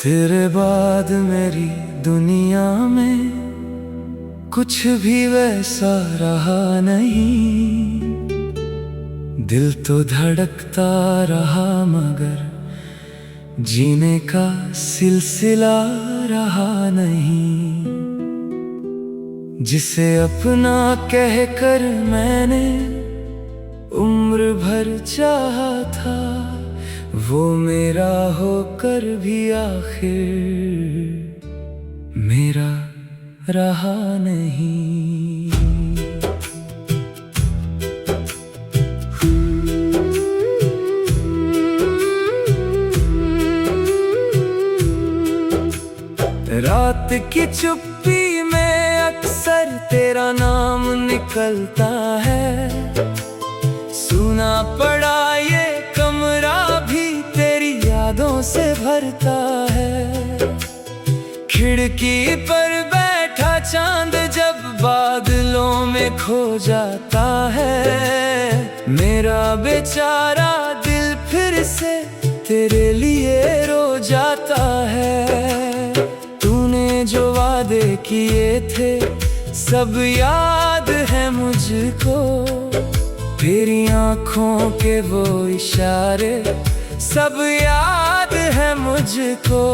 तेरे बाद मेरी दुनिया में कुछ भी वैसा रहा नहीं। दिल तो धड़कता रहा मगर जीने का सिलसिला रहा नहीं। जिसे अपना कहकर मैंने उम्र भर चाहा था, वो मेरा होकर भी आखिर मेरा रहा नहीं। रात की चुप्पी में अक्सर तेरा नाम निकलता है। सुना पड़ा ये कमरा भी तेरी यादों से भरता है। खिड़की पर बैठा चांद जब बादलों में खो जाता है, मेरा बेचारा दिल फिर से तेरे लिए रो जाता है। तूने जो वादे किए थे सब याद है मुझको, तेरी आँखों के वो इशारे सब याद है मुझको।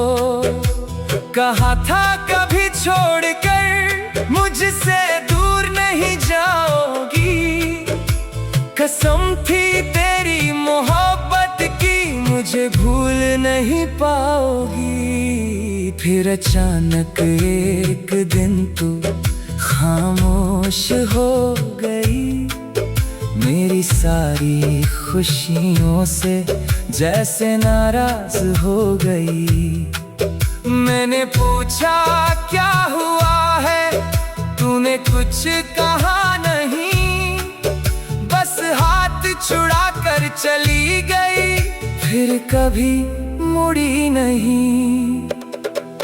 कहा था कभी छोड़कर मुझसे दूर नहीं जाओगी, कसम थी तेरी मोहब्बत की मुझे भूल नहीं पाओगी। फिर अचानक एक दिन तू खामोश हो गई, मेरी सारी खुशियों से जैसे नाराज हो गई। मैंने पूछा क्या हुआ है, तूने कुछ कहा नहीं, बस हाथ छुड़ा कर चली गई, फिर कभी मुड़ी नहीं।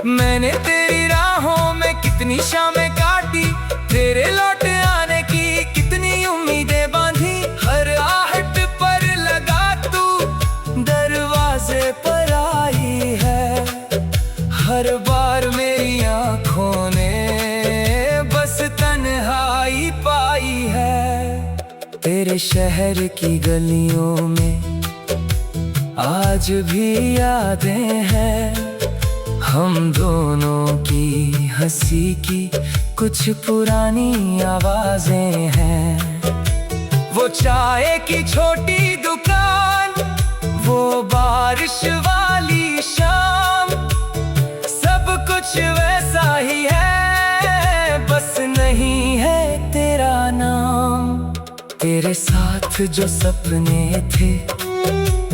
मैंने तेरी राहों में कितनी शामें काटी, तेरे लौट आने की कितनी उम्मीदें बांधी। हर आहट पर लगा तू दरवाजे पर आई है, हर बार मेरी आँखों ने बस तन्हाई पाई है। तेरे शहर की गलियों में आज भी यादें हैं, हम दोनों की हंसी की कुछ पुरानी आवाजें हैं। वो चाय की छोटी दुकान, वो बारिश वाली शाम, सब कुछ वैसा ही है, बस नहीं है तेरा नाम। तेरे साथ जो सपने थे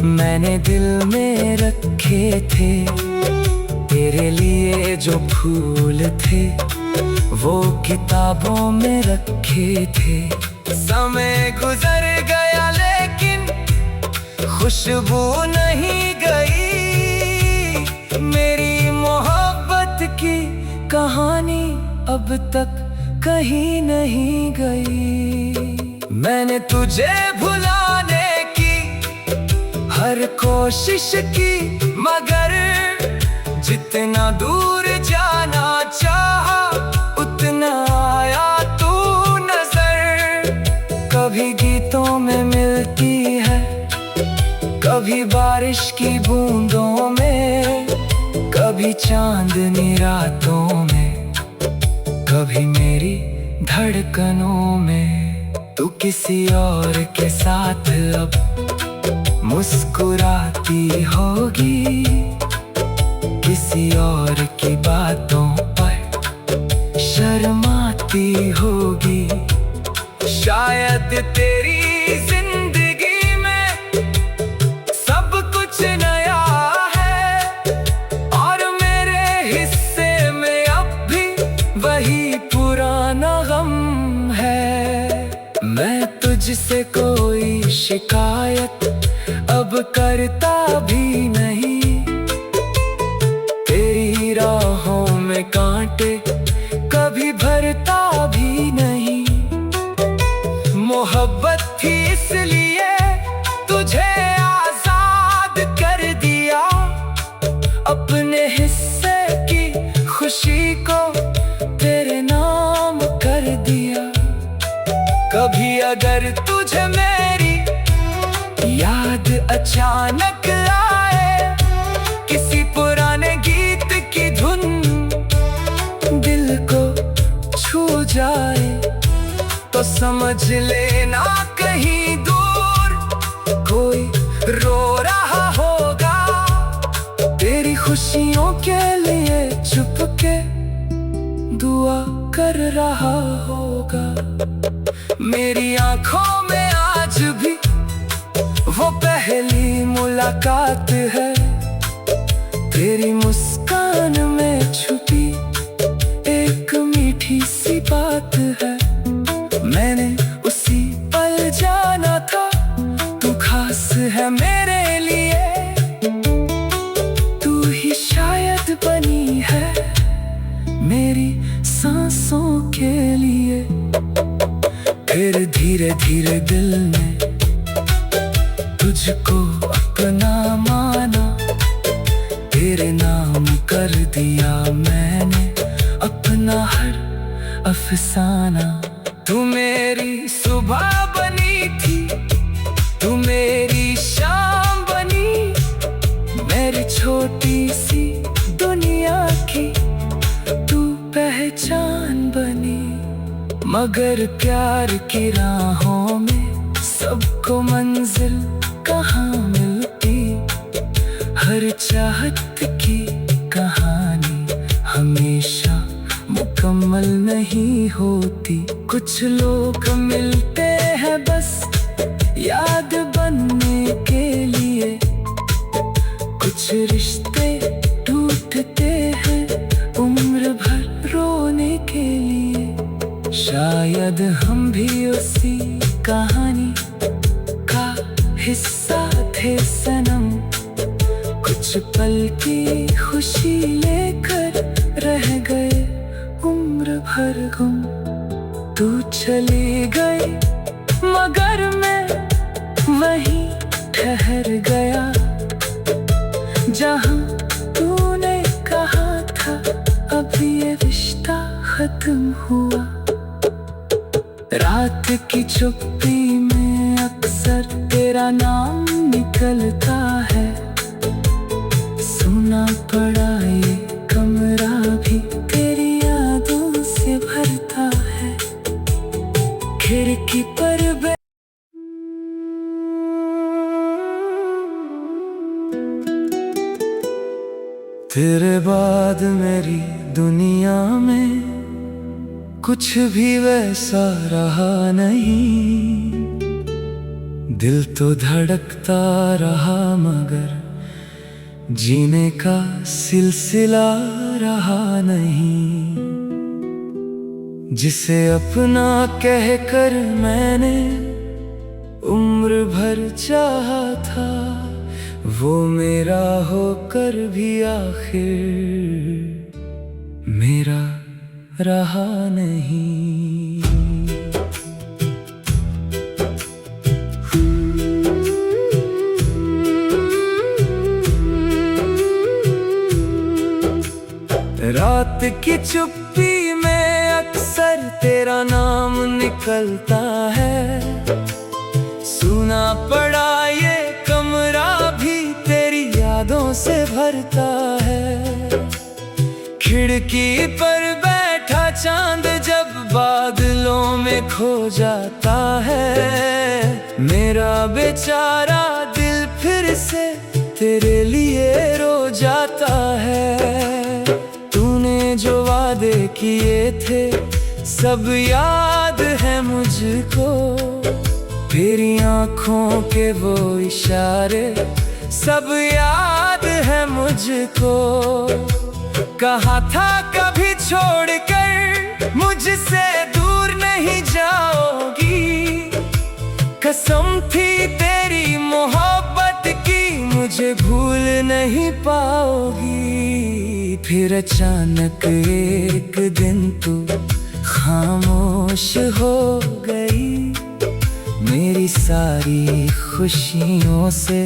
मैंने दिल में रखे थे, तेरे लिए जो फूल थे वो किताबों में रखे थे। समय गुजर गया लेकिन खुशबू नहीं गई, मेरी मोहब्बत की कहानी अब तक कहीं नहीं गई। मैंने तुझे भुलाने की हर कोशिश की, मगर जितना दूर जाना चाहा उतना आया तू नजर। कभी गीतों में मिलती है, कभी बारिश की बूंदों में, कभी चांदनी रातों में, कभी मेरी धड़कनों में। तू किसी और के साथ अब मुस्कुराती होगी, किसी और की बातों पर शर्माती होगी। शायद तेरी जिंदगी में सब कुछ नया है, और मेरे हिस्से में अब भी वही पुराना गम है। मैं तुझसे कोई शिकायत अब करता भी नहीं, राहों में कांटे कभी भरता भी नहीं। मोहब्बत थी इसलिए तुझे आजाद कर दिया, अपने हिस्से अगर तुझे मेरी याद अचानक आए, किसी पुराने गीत की धुन दिल को छू जाए, तो समझ लेना कहीं दूर कोई रो रहा होगा, तेरी खुशियों के लिए चुपके दुआ कर रहा होगा। मेरी आंखों में आज भी वो पहली मुलाकात है, तेरी मुस्कान में छुपी एक मीठी सी बात है। मैंने उसी पल जाना था तू खास है मेरे लिए, तू ही शायद बनी है मेरी सांसों के लिए। फिर धीरे धीरे दिल ने तुझको अपना माना, तेरे नाम कर दिया मैंने अपना हर अफसाना। तू मेरी सुबह बनी थी, तू मेरी शाम बनी, मेरी छोटी सी दुनिया की तू पहचान बनी। मगर प्यार की राहों में सबको मंजिल कहाँ मिलती, हर चाहत की कहानी हमेशा मुकम्मल नहीं होती। कुछ लोग मिलते हैं बस याद बनने के लिए, कुछ रिश्ते टूटते हैं उम्र भर रोने के लिए। शायद हम भी उसी कहानी का हिस्सा थे सनम, कुछ पल की खुशी लेकर रह गए उम्र भर गुम। तू चली गई मगर मैं वहीं ठहर गया, जहां तूने कहा था अब ये रिश्ता खत्म हुआ। रात की चुप्पी में अक्सर तेरा नाम निकलता है, सुना पड़ा ये कमरा भी तेरी यादों से भरता है। खिड़की पर तेरे बाद मेरी दुनिया में कुछ भी वैसा रहा नहीं। दिल तो धड़कता रहा मगर जीने का सिलसिला रहा नहीं। जिसे अपना कहकर मैंने उम्र भर चाहा था, वो मेरा होकर भी आखिर मेरा रहा नहीं। रात की चुप्पी में अक्सर तेरा नाम निकलता है, सुना पड़ा ये कमरा भी तेरी यादों से भरता है। खिड़की पर बैठा चांद जब बादलों में खो जाता है, मेरा बेचारा दिल फिर से तेरे लिए रो जाता है। तूने जो वादे किए थे सब याद है मुझको, तेरी आँखों के वो इशारे सब याद है मुझको। कहा था कभी छोड़कर मुझसे दूर नहीं जाओगी, कसम थी तेरी मोहब्बत की मुझे भूल नहीं पाओगी। फिर अचानक एक दिन तू खामोश हो गई, मेरी सारी खुशियों से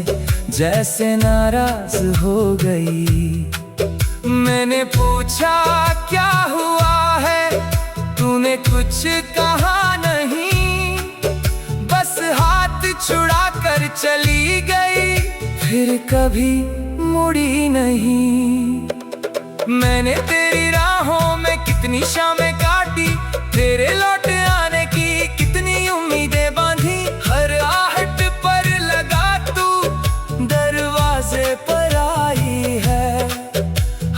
जैसे नाराज हो गई। मैंने पूछा क्या हुआ है, तूने कुछ कहा नहीं, छुड़ा कर चली गई, फिर कभी मुड़ी नहीं। मैंने तेरी राहों में कितनी शामें काटी, तेरे लौट आने की कितनी उम्मीदें बांधी। हर आहट पर लगा तू दरवाजे पर आई है,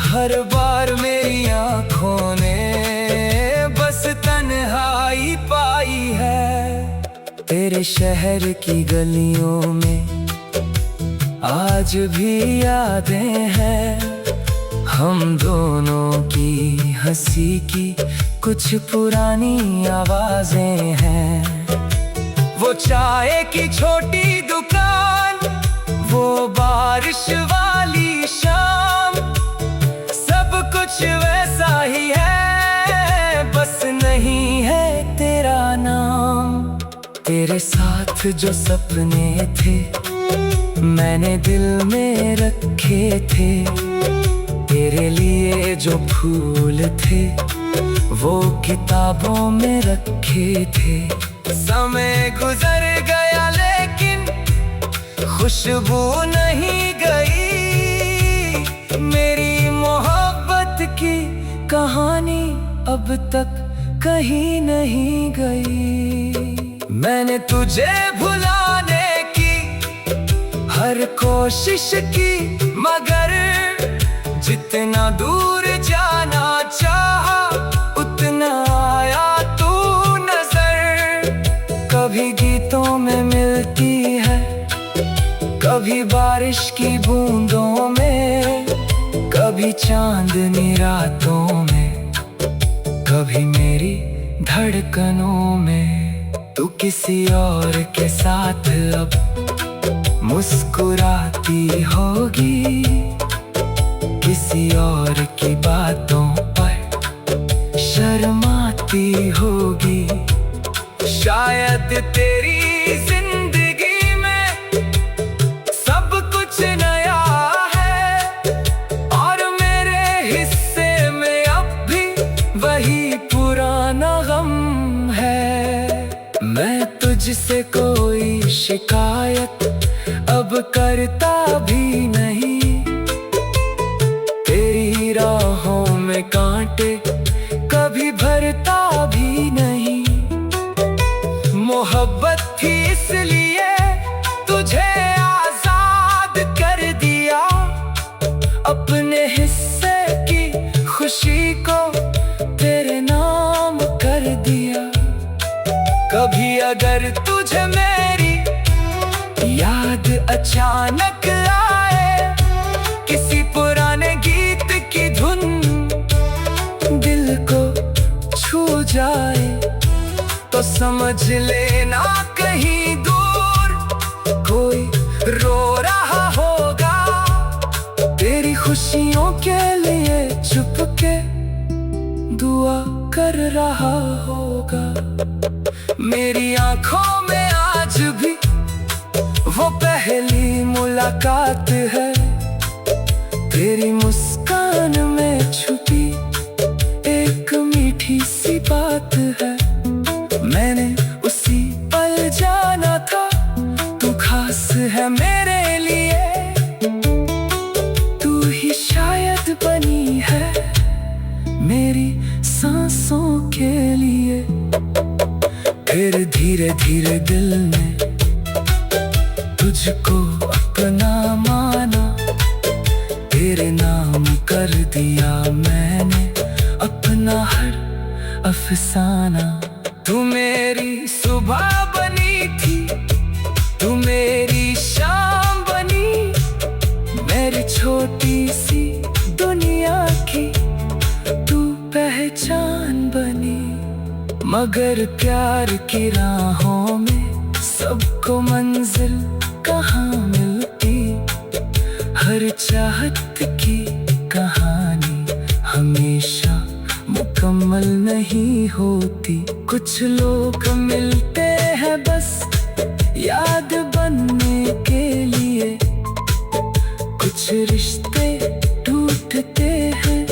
हर बार मेरी आंखों ने बस तन्हाई पाई है। तेरे शहर की गलियों में आज भी यादें हैं, हम दोनों की हंसी की कुछ पुरानी आवाजें हैं। वो चाय की छोटी दुकान, वो बारिश वाली शाम, सब कुछ वैसा ही है, बस नहीं है तेरा नाम। तेरे साथ जो सपने थे मैंने दिल में रखे थे, तेरे लिए जो फूल थे वो किताबों में रखे थे। समय गुजर गया लेकिन खुशबू नहीं गई, मेरी मोहब्बत की कहानी अब तक कहीं नहीं गई। मैंने तुझे भुलाने की हर कोशिश की, मगर जितना दूर जाना चाहा उतना आया तू नजर। कभी गीतों में मिलती है, कभी बारिश की बूंदों में, कभी चांदनी रातों में, कभी मेरी धड़कनों में। तू किसी और के साथ अब मुस्कुराती होगी, किसी और की बातों पर शर्माती होगी। शायद तेरी जिंदगी में सब कुछ नया है, और मेरे हिस्से में अब भी वही पुराना गम है। मैं तुझसे कोई शिकायत अब करता भी नहीं, तेरी राहों में कांटे कभी भरता भी नहीं। मोहब्बत थी इसलिए तुझे आजाद कर दिया, अपने हिस्से की खुशी को तेरे नाम कर दिया। कभी अगर तुझे मेरी याद अचानक आए, किसी पुराने गीत की धुन दिल को छू जाए, तो समझ लेना कहीं दूर कोई रो रहा होगा, तेरी खुशियों के लिए चुपके दुआ कर रहा होगा। मेरी आंखों में आज भी वो पहली मुलाकात है, तेरी मुस्कान में छुपी एक मीठी सी बात है। मैंने उसी पल जाना था तू खास है मेरे लिए, तू ही शायद बनी है मेरी सांसों के लिए। फिर धीरे धीरे दिल ने तुझको अपना माना, तेरे नाम कर दिया मैंने अपना हर अफसाना। तू मेरी सुबह बनी थी, तू मेरी शाम बनी, मेरी छोटी सी दुनिया की तू पहचान बनी। मगर प्यार की राहों में सबको मंजिल कहाँ मिलती, हर चाहत की कहानी हमेशा मुकम्मल नहीं होती। कुछ लोग मिलते हैं बस याद बनने के लिए, कुछ रिश्ते टूटते हैं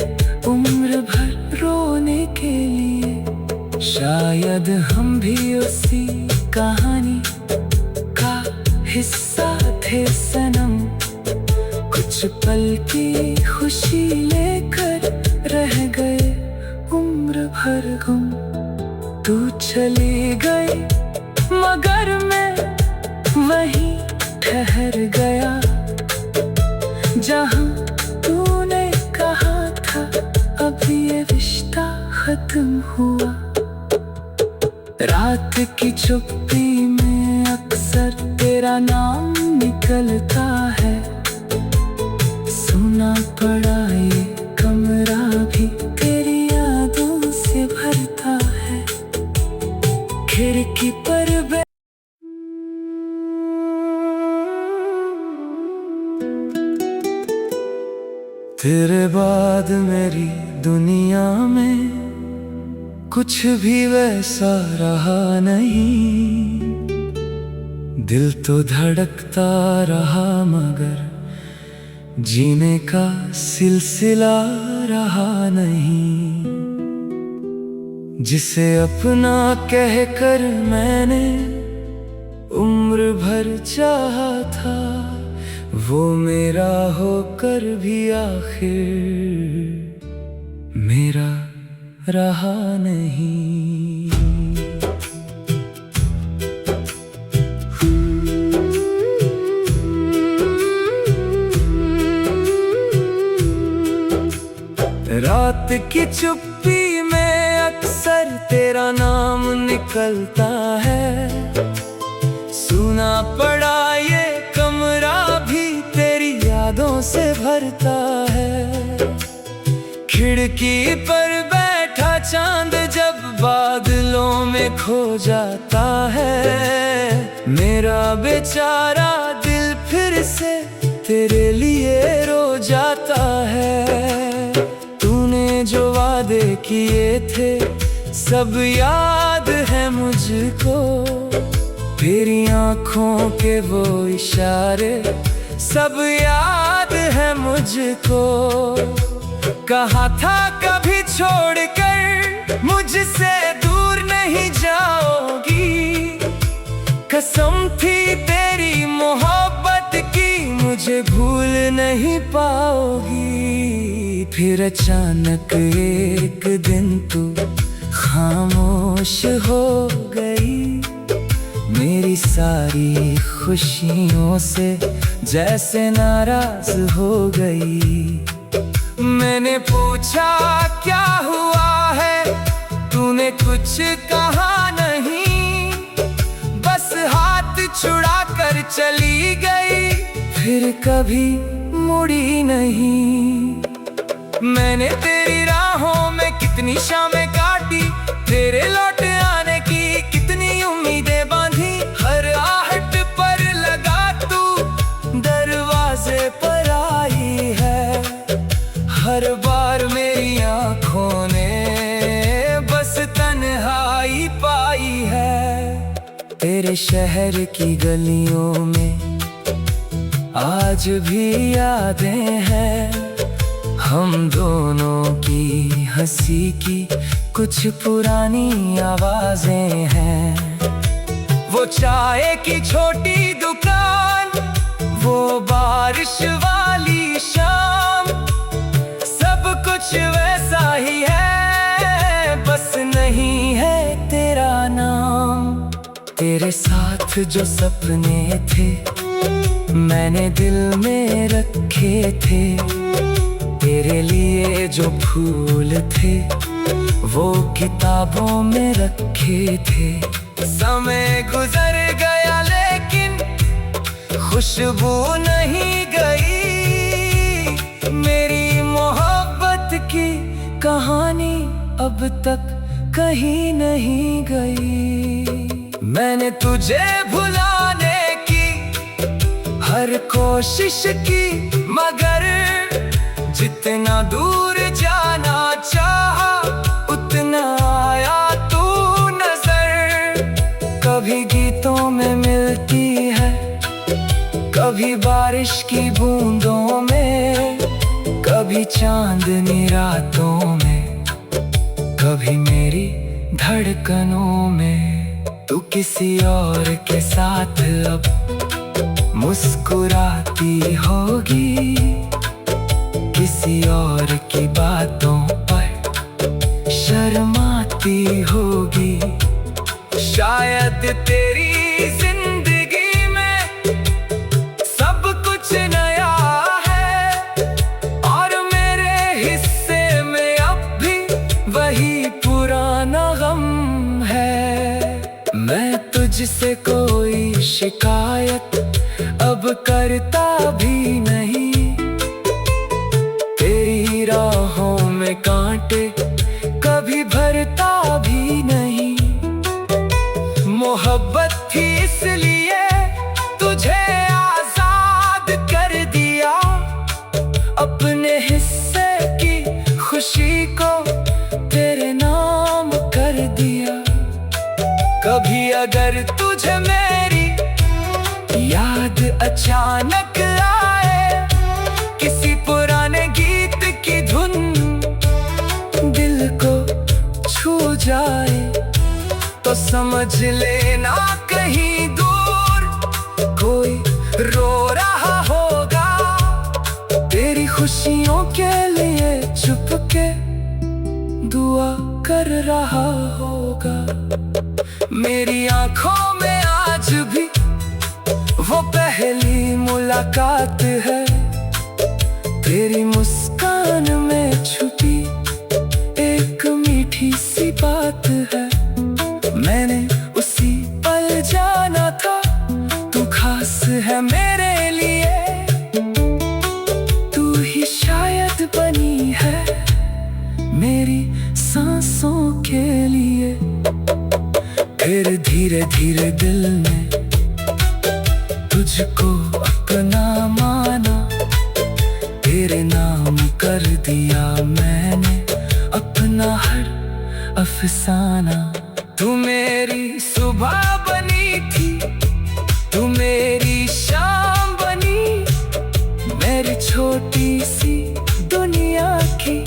उम्र भर रोने के लिए। शायद हम भी उसी कहानी का हिस्सा थे सनम, कुछ पल की खुशी लेकर रह गए उम्र भर गुम। तू चली गई मगर मैं वहीं ठहर गया, जहां तूने कहा था अब ये रिश्ता खत्म हुआ। रात की चुप्पी में अक्सर तेरा नाम निकलता है, सुना पड़ा ये कमरा भी तेरी यादों से भरता है। खिड़की पर तेरे बाद मेरी दुनिया में कुछ भी वैसा रहा नहीं। दिल तो धड़कता रहा मगर जीने का सिलसिला रहा नहीं। जिसे अपना कहकर मैंने उम्र भर चाहा था, वो मेरा होकर भी आखिर मेरा रहा नहीं। रात की चुप्पी में अक्सर तेरा नाम निकलता है, सुना पड़ा ये कमरा भी तेरी यादों से भरता है। खिड़की पर बैठा चांद जब बादलों में खो जाता है, मेरा बेचारा दिल फिर से तेरे लिए रो जाता है। तूने जो वादे किए थे सब याद है मुझको, तेरी आँखों के वो इशारे सब याद है मुझको। कहा था कभी छोड़कर मुझसे दूर नहीं जाओगी, कसम थी तेरी मोहब्बत की मुझे भूल नहीं पाओगी। फिर अचानक एक दिन तू खामोश हो गई, मेरी सारी खुशियों से जैसे नाराज हो गई। मैंने पूछा क्या हुआ है, तूने कुछ कहा नहीं, बस हाथ छुड़ा कर चली गई, फिर कभी मुड़ी नहीं। मैंने तेरी राहों में कितनी शामें काटी, तेरे लौट आने की कितनी उम्मीदें बांधी। हर आहट पर लगा तू दरवाजे पर आई है, हर बार मेरी आँखों ने बस तन्हाई पाई है। तेरे शहर की गलियों में आज भी यादें हैं, हम दोनों की हंसी की कुछ पुरानी आवाजें हैं। वो चाय की छोटी दुकान, वो बारिश वाली शाम, सब कुछ वैसा ही है, बस नहीं है तेरा नाम। तेरे साथ जो सपने थे मैंने दिल में रखे थे, तेरे लिए जो फूल थे वो किताबों में रखे थे। समय गुजर गया लेकिन खुशबू नहीं गई, मेरी मोहब्बत की कहानी अब तक कहीं नहीं गई। मैंने तुझे भुलाने की हर कोशिश की, मगर जितना दूर जाना चाहा उतना आया तू नजर। कभी गीतों में मिलती है, कभी बारिश की बूंदों में, कभी चांदनी रातों में, कभी मेरी धड़कनों में। तू किसी और के साथ अब तुझसे कोई शिकायत अब करता भी नहीं। तेरी राहों में कांटे कभी भरता भी नहीं। मोहब्बत थी इसलिए तुझे आजाद कर दिया, अपने हिस्से की खुशी को तेरे नाम कर दिया। कभी अगर तुझे मेरी याद अचानक आए, किसी पुराने गीत की धुन दिल को छू जाए, तो समझ लेना कहीं दूर कोई रो रहा होगा। तेरी खुशियों के लिए चुपके दुआ कर रहा होगा। मेरी आंखों में आज भी वो पहली मुलाकात है, तेरी मुस्कान में छुपी एक मीठी सी बात है। मैंने उसी पल जाना था तू खास है मेरे लिए, तू ही शायद बनी है मेरी सांसों के लिए। फिर धीरे धीरे दिल ने तुझको अपना माना, तेरे नाम कर दिया मैंने अपना हर अफसाना। तू मेरी सुबह बनी थी, तू मेरी शाम बनी, मेरी छोटी सी दुनिया की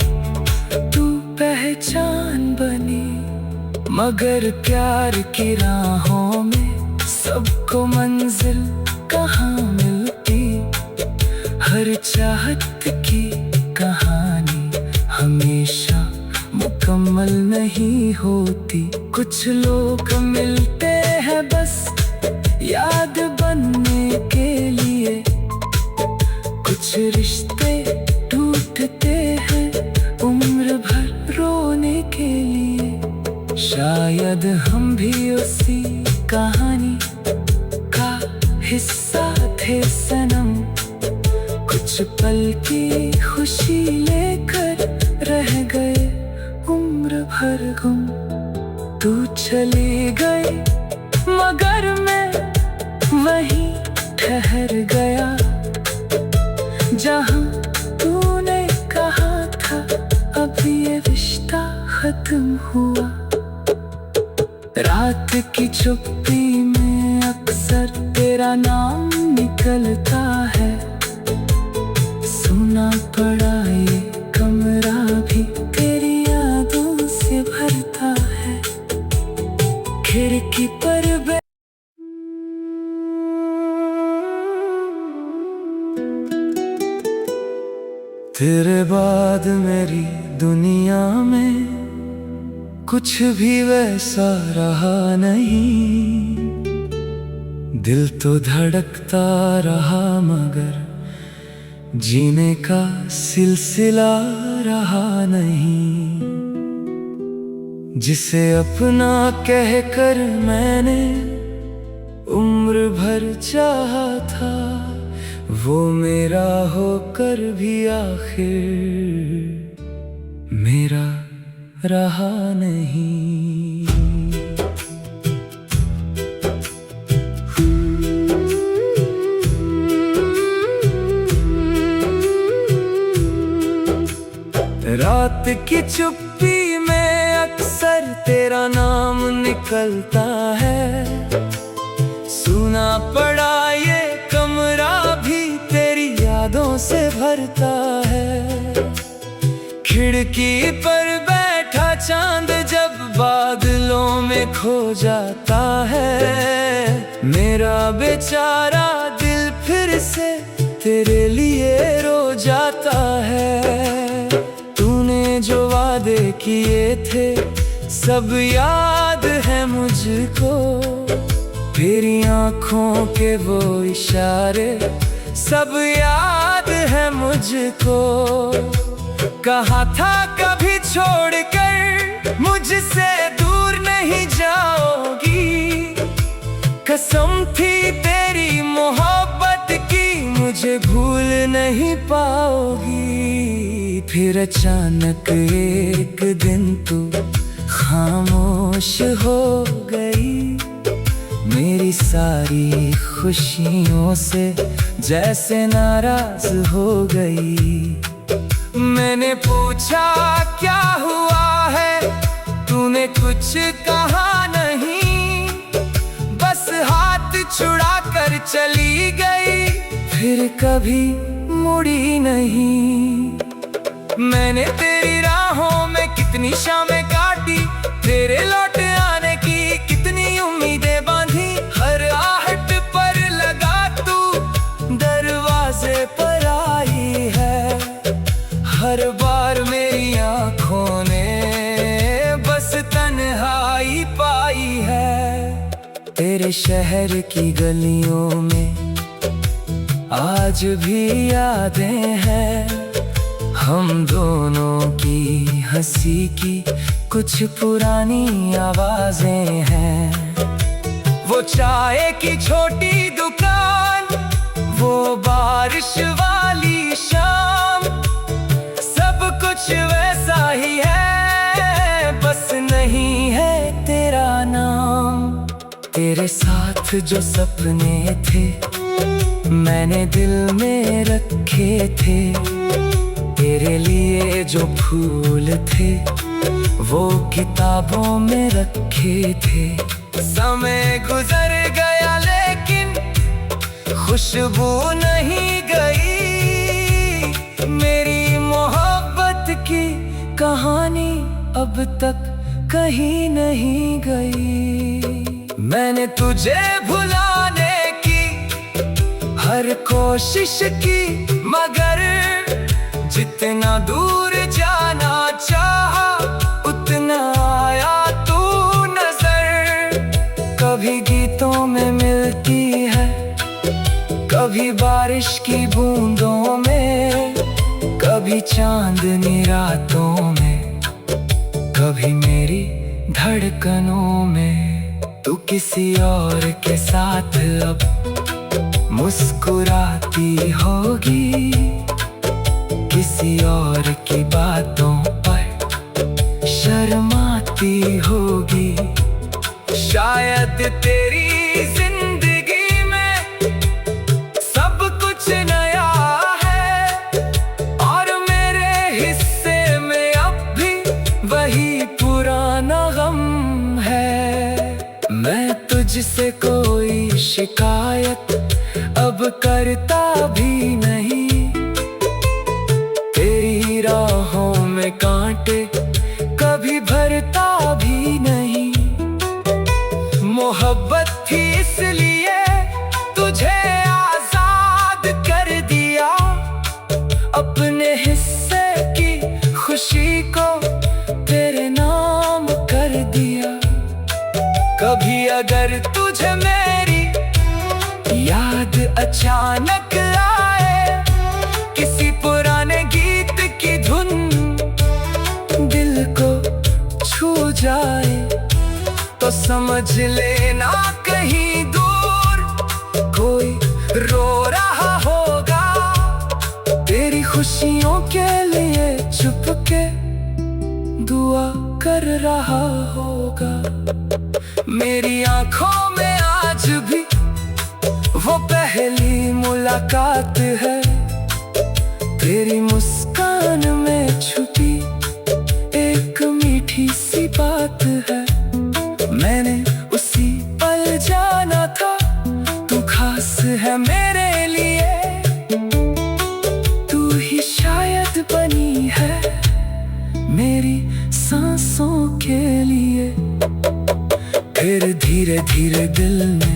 तू पहचान बनी। मगर प्यार की राहों में सबको मंजिल कहाँ मिलती, हर चाहत की कहानी हमेशा मुकम्मल नहीं होती। कुछ लोग मिलते हैं बस याद बनने के लिए, कुछ रिश्ते टूटते हैं उम्र भर रोने के लिए। शायद हम भी उसी कहानी का हिस्सा थे सनम, कुछ पल की खुशी लेकर रह गए उम्र भर गुम। तू चली गई मगर मैं वहीं ठहर गया, जहां तूने कहा था अब ये रिश्ता खत्म हुआ। रात की चुप्पी में अक्सर तेरा नाम निकलता है, सुना पड़ा ये कमरा भी तेरी यादों से भरता है। खिड़की पर तेरे बाद मेरी दुनिया में कुछ भी वैसा रहा नहीं। दिल तो धड़कता रहा मगर जीने का सिलसिला रहा नहीं। जिसे अपना कहकर मैंने उम्र भर चाहा था, वो मेरा होकर भी आखिर मेरा रहा नहीं। रात की चुप्पी में अक्सर तेरा नाम निकलता है, सुना पड़ा ये कमरा भी तेरी यादों से भरता है। खिड़की पर बैठा चांद जब बादलों में खो जाता है, मेरा बेचारा दिल फिर से तेरे लिए रो जाता है। तूने जो वादे किए थे सब याद है मुझको, तेरी आँखों के वो इशारे सब याद है मुझको। कहा था कभी छोड़कर मुझसे दूर नहीं जाओगी, कसम थी तेरी मोहब्बत की, मुझे भूल नहीं पाओगी। फिर अचानक एक दिन तू खामोश हो गई, मेरी सारी खुशियों से जैसे नाराज हो गई। मैंने पूछा क्या हुआ है, तूने कुछ कहा नहीं, बस हाथ छुड़ा कर चली गई, फिर कभी मुड़ी नहीं। मैंने तेरी राहों में कितनी शामें काटी, तेरे लौट आने की कितनी उम्मीदें बांधी। हर आहट पर लगा तू दरवाजे पर आई है, हर बार मेरी आंखों ने बस तन्हाई पाई है। तेरे शहर की गलियों में आज भी यादें हैं, हम दोनों की हंसी की कुछ पुरानी आवाजें हैं। वो चाय की छोटी दुकान, वो बारिश वाली शाम, सब कुछ वैसा ही है, बस नहीं है तेरा नाम। तेरे साथ जो सपने थे मैंने दिल में रखे थे, तेरे लिए जो फूल थे वो किताबों में रखे थे। समय गुजर गया लेकिन खुशबू नहीं गई, मेरी मोहब्बत की कहानी अब तक कहीं नहीं गई। मैंने तुझे भुलाने की हर कोशिश की, मगर जितना दूर जाना चाहा उतना आया तू नजर। कभी गीतों में मिलती है, कभी बारिश की बूंदों में, कभी चांदनी रातों में, कभी मेरी धड़कनों में। तू किसी और के साथ अब मुस्कुराती होगी, किसी और की बातों पर शर्माती होगी। शायद तेरी जिंदगी में सब कुछ नया है, और मेरे हिस्से में अब भी वही पुराना गम है। मैं तुझसे कोई शिकायत अब करता भी नहीं, राहों में कांटे कभी भरता भी नहीं। मोहब्बत थी इसलिए तुझे आजाद कर दिया, अपने हिस्से की खुशी को तेरे नाम कर दिया। कभी अगर तुझे मेरी याद अचानक आए, किसी पुराने गीत की धुन दिल को छू जाए, तो समझ लेना कहीं दूर कोई रो रहा होगा, तेरी खुशियों के लिए चुपके दुआ कर रहा होगा। मेरी आंखों में आज भी वो पहली मुलाकात है, तेरी मुस्कान में छुपी एक मीठी सी बात है। मैंने उसी पल जाना था तू खास है मेरे लिए, तू ही शायद बनी है मेरी सांसों के लिए। फिर धीरे धीरे दिल ने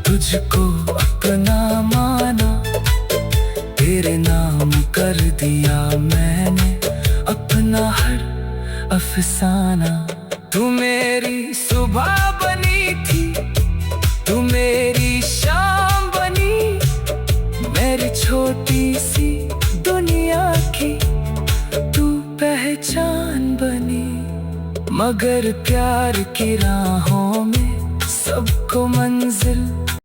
तुझको अपना माना, तेरे नाम कर दिया मैंने अपना हर अफसाना। तू मेरी सुबह बनी थी, तू मेरी शाम बनी, मेरी छोटी सी दुनिया की तू पहचान बनी। मगर प्यार की राहों में सबको मंजिल